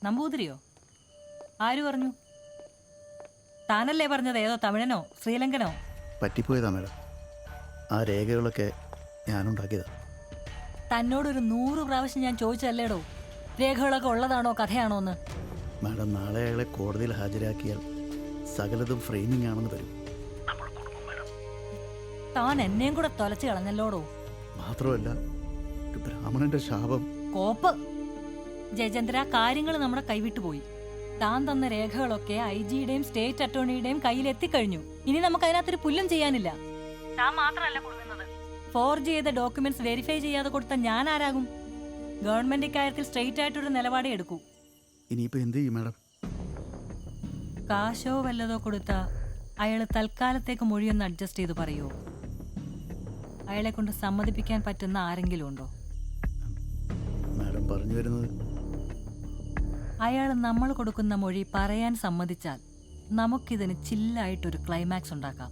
നമ്പൂതിരിയോ? ആര് പറഞ്ഞു? താനല്ലേ പറഞ്ഞത് ഏതോ തമിഴനോ ശ്രീലങ്കനോ? പറ്റിപ്പോയതാ മേഡം. ആ രേഖകളൊക്കെ ഞാനുണ്ടാക്കിയതാ. തന്നോടൊരു 100 പ്രാവശ്യം ഞാൻ ചോദിച്ചല്ലേടോ രേഖകളൊക്കെ ഉള്ളതാണോ കഥയാണോ എന്ന്. മാഡം, നാളെ അയാളെ കോടതിയിൽ ഹാജരാക്കിയാൽ സകലതും ഫ്രെയിമിംഗ് ആണെന്ന് വരും. താൻ എന്നെയും കൂടെ തൊലച്ചു കളഞ്ഞല്ലോടോ. മാത്രമല്ല, ഒരു ബ്രാഹ്മണന്റെ ശാപം. കോപ്പ് ജയചന്ദ്ര, കാര്യങ്ങൾ നമ്മുടെ കൈവിട്ടു പോയി. താൻ തന്ന രേഖകളൊക്കെ IG-യുടെയും സ്റ്റേറ്റ് അറ്റോർണിയുടെയും കയ്യിൽ എത്തിക്കഴിഞ്ഞു. ഇനി നമുക്ക് അതിനകത്തൊരു പുല്ലും ചെയ്യാനില്ല. താൻ മാത്രമല്ല കൊടുക്കുന്നത്, ഫോർജ് ചെയ്ത ഡോക്യുമെന്റ്സ് വെരിഫൈ ചെയ്യാതെ കൊടുത്ത ഞാൻ ആരാകും? ഗവൺമെന്റ് ഇക്കാര്യത്തിൽ സ്ട്രെയിറ്റ് ആയിട്ടൊരു നിലപാടേ എടുക്കൂ. ഇനിയിപ്പോൾ എന്ത് ചെയ്യും മാഡം? കാശോ വല്ലതോ കൊടുത്ത അയാള് തൽക്കാലത്തേക്ക് മൊഴിയൊന്ന് അഡ്ജസ്റ്റ് ചെയ്ത് പറയുമോ? അയാളെ കൊണ്ട് സമ്മതിപ്പിക്കാൻ പറ്റുന്ന ആരെങ്കിലും ഉണ്ടോ? മാഡം പറഞ്ഞു വരുന്നത്? അയാൾ നമ്മൾ കൊടുക്കുന്ന മൊഴി പറയാൻ സമ്മതിച്ചാൽ നമുക്കിതിന് ചില്ലായിട്ടൊരു ക്ലൈമാക്സ് ഉണ്ടാക്കാം.